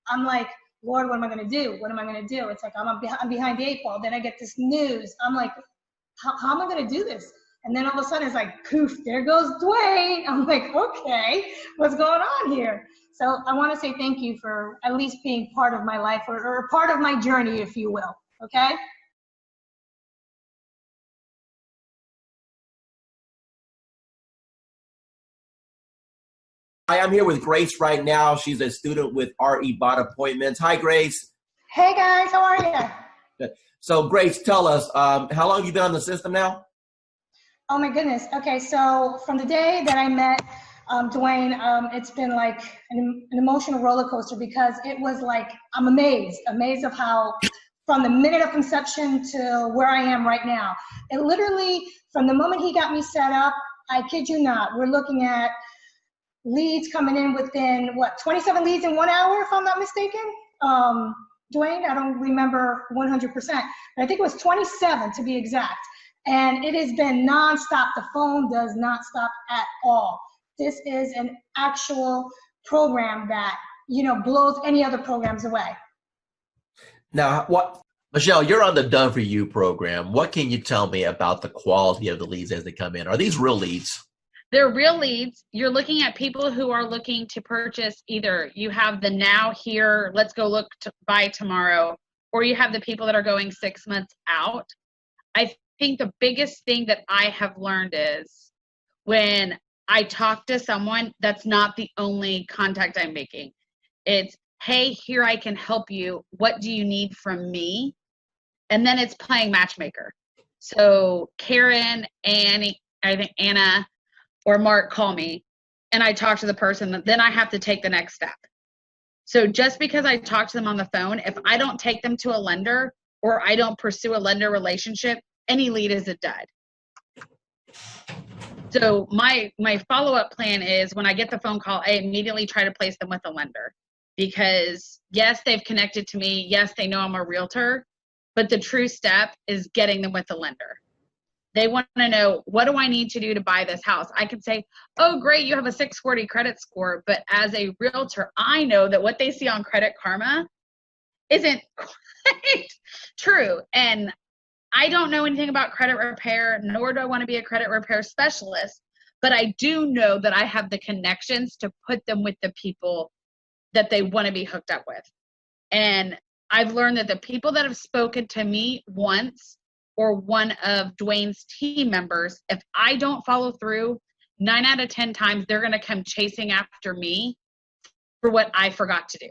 I'm like, Lord, what am I going to do? What am I going to do? It's like I'm behind the eight ball. Then I get this news. I'm like, how am I going to do this? And then all of a sudden it's like, poof, there goes Dwayne. I'm like, okay, what's going on here? So I want to say thank you for at least being part of my life or part of my journey, if you will. Okay? Hi, I'm here with Grace right now. She's a student with RE Bot Appointments. Hi, Grace. Hey, guys. How are you? Good. So, Grace, tell us, how long have you been on the system now? Oh, my goodness. Okay, so from the day that I met Dwayne, it's been like an emotional roller coaster because it was like, I'm amazed of how from the minute of conception to where I am right now. It literally, from the moment he got me set up, I kid you not, we're looking at leads coming in within, 27 leads in 1 hour, if I'm not mistaken? Dwayne, I don't remember 100%, but I think it was 27 to be exact. And it has been nonstop. The phone does not stop at all. This is an actual program that, blows any other programs away. Now, Michelle, you're on the Done For You program. What can you tell me about the quality of the leads as they come in? Are these real leads? They're real leads. You're looking at people who are looking to purchase. Either you have the now, here, let's go look to buy tomorrow, or you have the people that are going 6 months out. I think the biggest thing that I have learned is when I talk to someone, that's not the only contact I'm making. It's, hey, here, I can help you. What do you need from me? And then it's playing matchmaker. So Karen, Annie, I think Anna, or Mark call me and I talk to the person, then I have to take the next step. So just because I talk to them on the phone, if I don't take them to a lender or I don't pursue a lender relationship, any lead is a dud. So my follow-up plan is when I get the phone call, I immediately try to place them with a lender because yes, they've connected to me. Yes, they know I'm a realtor, but the true step is getting them with a lender. They want to know, what do I need to do to buy this house? I can say, oh, great, you have a 640 credit score. But as a realtor, I know that what they see on Credit Karma isn't quite true. And I don't know anything about credit repair, nor do I want to be a credit repair specialist, but I do know that I have the connections to put them with the people that they want to be hooked up with. And I've learned that the people that have spoken to me once or one of Dwayne's team members, if I don't follow through, 9 out of 10 times they're going to come chasing after me for what I forgot to do.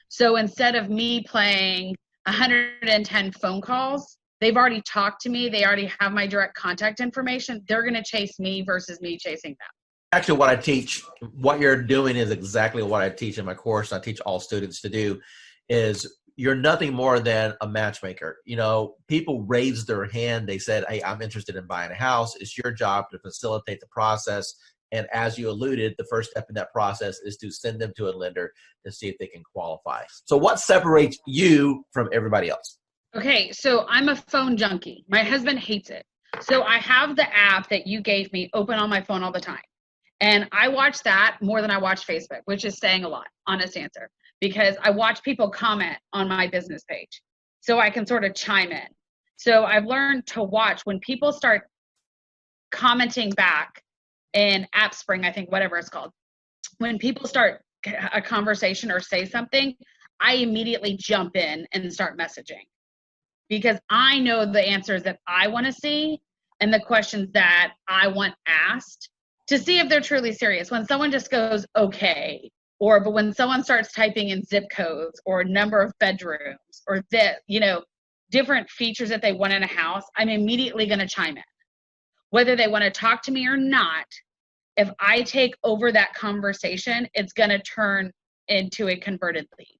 So instead of me playing 110 phone calls, they've already talked to me. They already have my direct contact information. They're going to chase me versus me chasing them. Actually, what I teach, what you're doing is exactly what I teach in my course. I teach all students to do is you're nothing more than a matchmaker. You know, people raised their hand. They said, hey, I'm interested in buying a house. It's your job to facilitate the process. And as you alluded, the first step in that process is to send them to a lender to see if they can qualify. So what separates you from everybody else? Okay, so I'm a phone junkie. My husband hates it. So I have the app that you gave me open on my phone all the time. And I watch that more than I watch Facebook, which is saying a lot, honest answer, because I watch people comment on my business page. So I can sort of chime in. So I've learned to watch when people start commenting back in AppSpring, I think, whatever it's called. When people start a conversation or say something, I immediately jump in and start messaging because I know the answers that I want to see and the questions that I want asked to see if they're truly serious. When someone just goes, okay, but when someone starts typing in zip codes or number of bedrooms or different features that they want in a house, I'm immediately going to chime in. Whether they want to talk to me or not, if I take over that conversation, it's going to turn into a converted lead.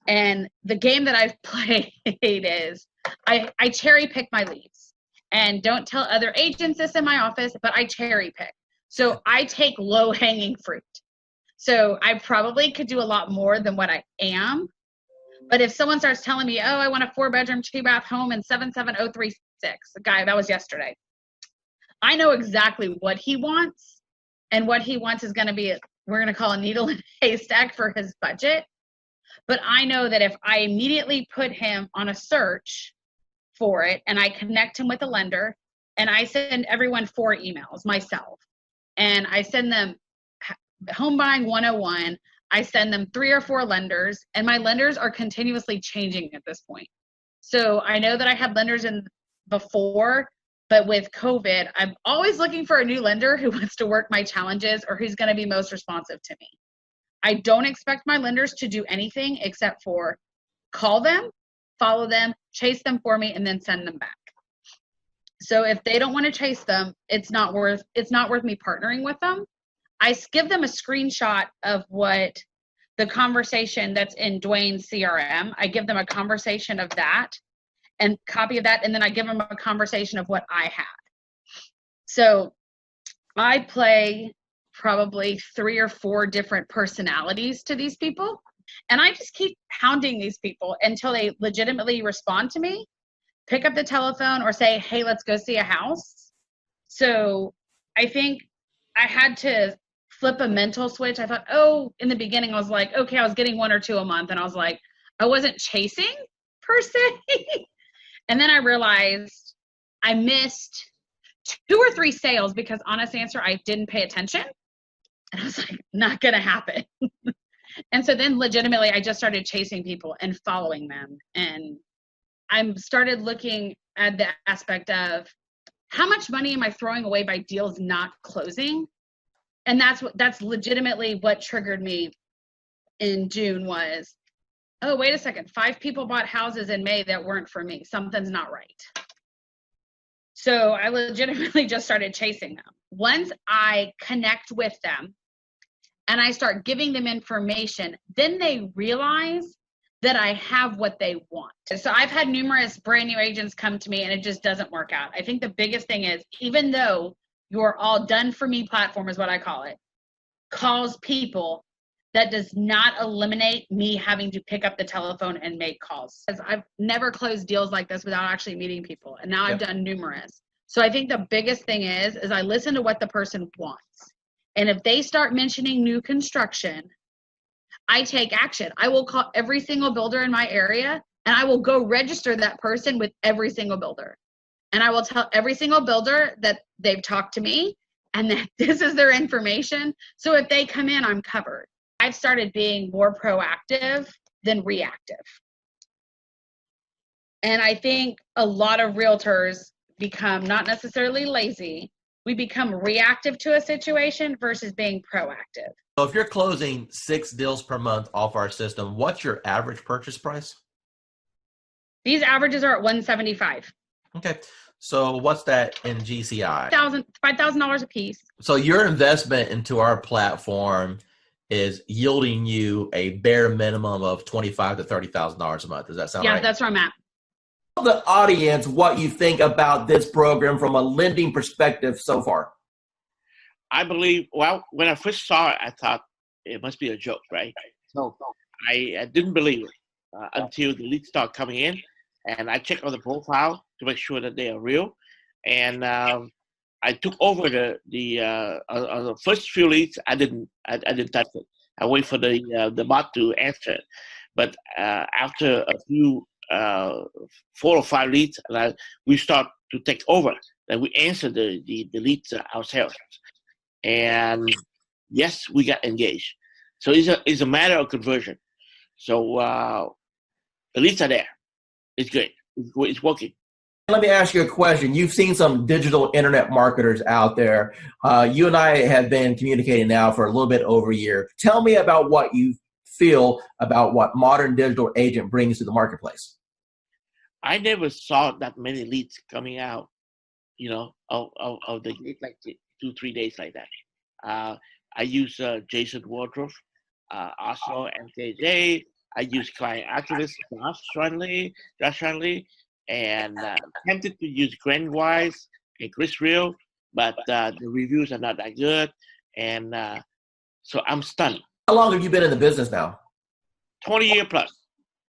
And the game that I've played is I cherry pick my leads. And don't tell other agents this in my office, but I cherry pick. So I take low hanging fruit. So I probably could do a lot more than what I am. But if someone starts telling me, oh, I want a 4-bedroom, 2-bath home in 77036, the guy, that was yesterday. I know exactly what he wants. And what he wants is going to be, we're going to call a needle in a haystack for his budget. But I know that if I immediately put him on a search for it and I connect him with a lender and I send everyone 4 emails myself and I send them Home Buying 101, I send them 3 or 4 lenders and my lenders are continuously changing at this point. So I know that I had lenders in before, but with COVID, I'm always looking for a new lender who wants to work my challenges or who's going to be most responsive to me. I don't expect my lenders to do anything except for call them, follow them, chase them for me, and then send them back. So if they don't want to chase them, it's not worth me partnering with them. I give them a screenshot of what the conversation that's in Dwayne's CRM. I give them a conversation of that and copy of that, and then I give them a conversation of what I had. So I play probably 3 or 4 different personalities to these people. And I just keep hounding these people until they legitimately respond to me, pick up the telephone or say, hey, let's go see a house. So I think I had to flip a mental switch. I thought, in the beginning, I was like, okay, I was getting 1 or 2 a month. And I was like, I wasn't chasing per se. And then I realized I missed 2 or 3 sales because honest answer, I didn't pay attention. And I was like, not going to happen. And so then legitimately, I just started chasing people and following them. And I started looking at the aspect of how much money am I throwing away by deals not closing? And that's legitimately what triggered me in June was, oh, wait a second, 5 people bought houses in May that weren't for me. Something's not right. So I legitimately just started chasing them. Once I connect with them and I start giving them information, then they realize that I have what they want. So I've had numerous brand new agents come to me and it just doesn't work out. I think the biggest thing is, even though your all done for me platform is what I call it, calls people, that does not eliminate me having to pick up the telephone and make calls. Because I've never closed deals like this without actually meeting people. And now I've done numerous. So I think the biggest thing is I listen to what the person wants. And if they start mentioning new construction, I take action. I will call every single builder in my area and I will go register that person with every single builder. And I will tell every single builder that they've talked to me and that this is their information. So if they come in, I'm covered. I've started being more proactive than reactive. And I think a lot of realtors become not necessarily lazy. We become reactive to a situation versus being proactive. So if you're closing 6 deals per month off our system, what's your average purchase price? These averages are at $175. Okay. So what's that in GCI? $5,000 a piece. So your investment into our platform is yielding you a bare minimum of $25,000 to $30,000 a month. Does that sound right? Yeah, that's where I'm at. Tell the audience what you think about this program from a lending perspective so far. I believe, well, when I first saw it, I thought it must be a joke, right? So I didn't believe it until the leads start coming in, and I checked on the profile to make sure that they are real. And I took over the first few leads. I didn't touch it. I wait for the bot to answer it. But after a few 4 or 5 leads, we start to take over. Then we answer the leads ourselves. And yes, we got engaged. So it's a matter of conversion. So the leads are there. It's good. It's working. Let me ask you a question. You've seen some digital internet marketers out there. You and I have been communicating now for a little bit over a year. Tell me about what you feel about what Modern Digital Agent brings to the marketplace. I never saw that many leads coming out, of the gate, like 2-3 days like that. I use Jason Wardrobe, also MKJ. I use Client Activist, Josh Shanley, and tempted to use Grandwise and Chris Real, but the reviews are not that good, and so I'm stunned. How long have you been in the business now? 20 years plus.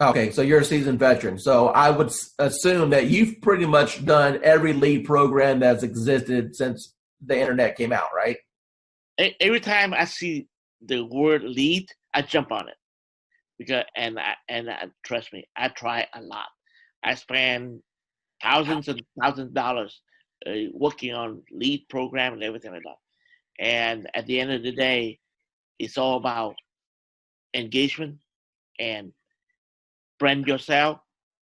Okay, so you're a seasoned veteran. So I would assume that you've pretty much done every lead program that's existed since the internet came out, right? Every time I see the word lead, I jump on it. Because trust me, I try a lot. I spend thousands and thousands of dollars working on lead program and everything like that. And at the end of the day, it's all about engagement and brand yourself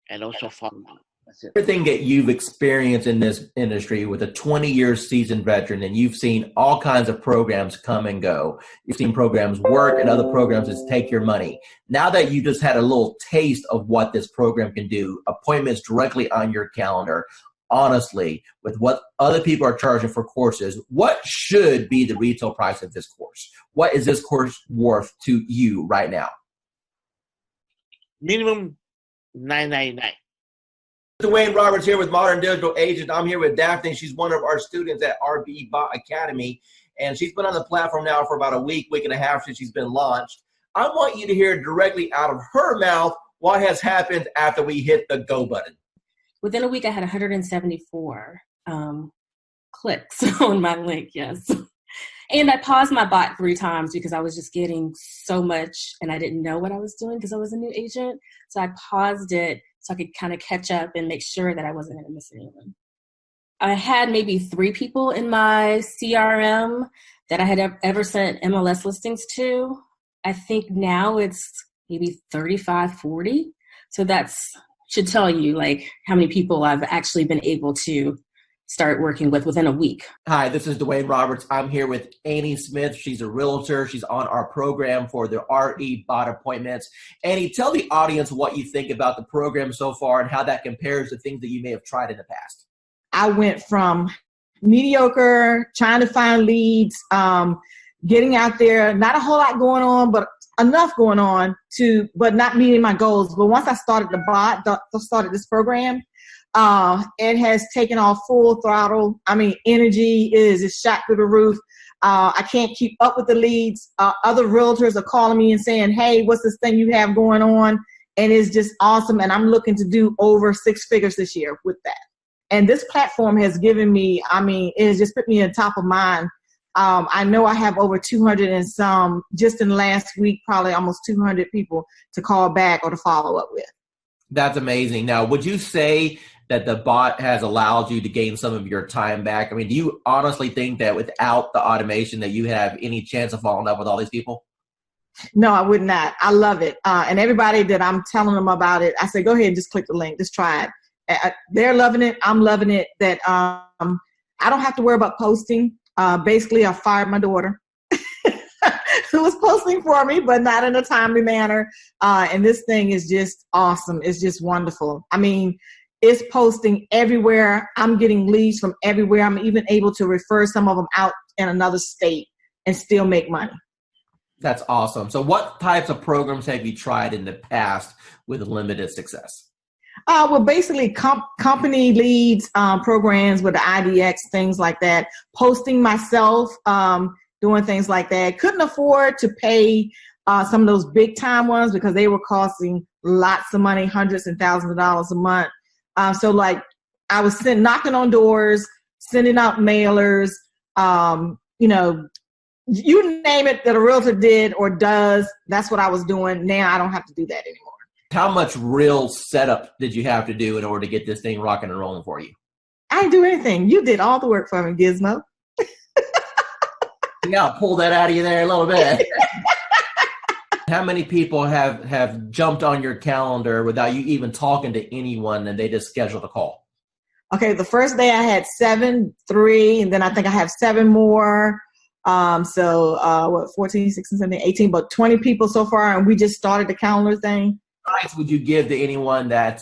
and also follow up. That's it. Everything that you've experienced in this industry with a 20-year seasoned veteran, and you've seen all kinds of programs come and go. You've seen programs work and other programs just take your money. Now that you just had a little taste of what this program can do, appointments directly on your calendar, honestly, with what other people are charging for courses, what should be the retail price of this course? What is this course worth to you right now? Minimum $9.99. Dwayne Roberts here with Modern Digital Agent. I'm here with Daphne. She's one of our students at RB Bot Academy, and she's been on the platform now for about a week and a half since she's been launched. I want you to hear directly out of her mouth what has happened after we hit the go button. Within a week, I had 174 clicks on my link, yes. And I paused my bot 3 times because I was just getting so much and I didn't know what I was doing because I was a new agent. So I paused it so I could kind of catch up and make sure that I wasn't going to miss anyone. I had maybe 3 people in my CRM that I had ever sent MLS listings to. I think now it's maybe 35, 40. So that's should tell you like how many people I've actually been able to start working with within a week. Hi, this is Dwayne Roberts. I'm here with Annie Smith. She's a realtor. She's on our program for the RE Bot appointments. Annie, tell the audience what you think about the program so far and how that compares to things that you may have tried in the past. I went from mediocre, trying to find leads, getting out there, not a whole lot going on, but enough going on but not meeting my goals. But once I started the bot, started this program, it has taken off full throttle. I mean, energy is shot through the roof. I can't keep up with the leads. Other realtors are calling me and saying, hey, what's this thing you have going on? And it's just awesome. And I'm looking to do over 6 figures this year with that. And this platform has given me, it has just put me on top of mind. I know I have over 200 and some, just in the last week, probably almost 200 people to call back or to follow up with. That's amazing. Now, would you say that the bot has allowed you to gain some of your time back? I mean, do you honestly think that without the automation that you have any chance of following up with all these people? No, I would not. I love it. And everybody that I'm telling them about it, I say, go ahead and just click the link. Just try it. They're loving it. I'm loving it. That I don't have to worry about posting. Basically, I fired my daughter who was posting for me, but not in a timely manner. And this thing is just awesome. It's just wonderful. I mean, it's posting everywhere. I'm getting leads from everywhere. I'm even able to refer some of them out in another state and still make money. That's awesome. So what types of programs have you tried in the past with limited success? Well, basically company leads, programs with the IDX, things like that. Posting myself, doing things like that. Couldn't afford to pay some of those big time ones because they were costing lots of money, hundreds and thousands of dollars a month. So like I was knocking on doors, sending out mailers, you know, you name it that a realtor did or does, that's what I was doing. Now I don't have to do that anymore. How much real setup did you have to do in order to get this thing rocking and rolling for you? I didn't do anything. You did all the work for me, Gizmo. Yeah, I'll pull that out of you there a little bit. How many people have jumped on your calendar without you even talking to anyone and they just scheduled a call? Okay, the first day I had 7, 3, and then I think I have 7 more. So 14, 16, 17, 18, but 20 people so far, and we just started the calendar thing. What advice would you give to anyone that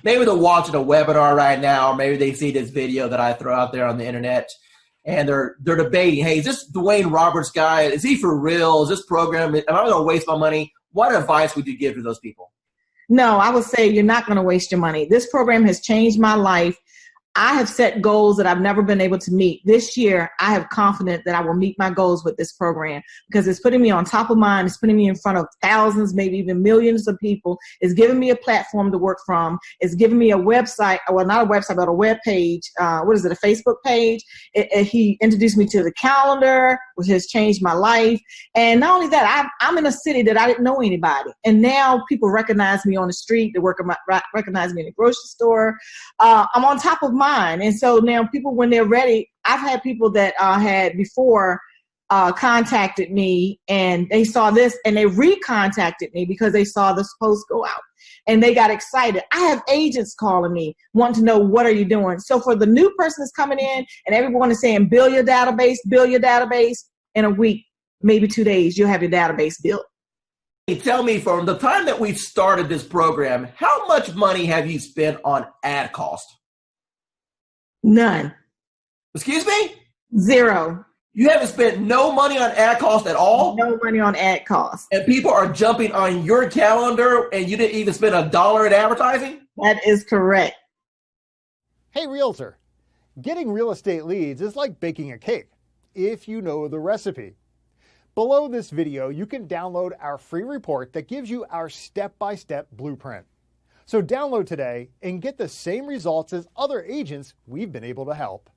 maybe they're watching a webinar right now, or maybe they see this video that I throw out there on the internet, and they're debating, hey, is this Dwayne Roberts guy, is he for real? Is this program, am I going to waste my money? What advice would you give to those people? No, I would say you're not going to waste your money. This program has changed my life. I have set goals that I've never been able to meet. This year, I have confidence that I will meet my goals with this program because it's putting me on top of mind. It's putting me in front of thousands, maybe even millions of people. It's giving me a platform to work from. It's giving me a website, well, not a website, but a web page. What is it, a Facebook page? He introduced me to the calendar, which has changed my life. And not only that, I'm in a city that I didn't know anybody. And now people recognize me on the street. They recognize me in the grocery store. I'm on top of mind. And so now people, when they're ready, I've had people that had before contacted me and they saw this and they recontacted me because they saw this post go out and they got excited. I have agents calling me wanting to know, what are you doing? So for the new person that's coming in and everyone is saying, build your database in a week, maybe 2 days, you'll have your database built. Hey, tell me, from the time that we've started this program, how much money have you spent on ad cost? None. Excuse me? 0. You haven't spent no money on ad cost at all? No money on ad cost. And people are jumping on your calendar and you didn't even spend $1 in advertising? That is correct. Hey, realtor. Getting real estate leads is like baking a cake, if you know the recipe. Below this video, you can download our free report that gives you our step-by-step blueprint. So download today and get the same results as other agents we've been able to help.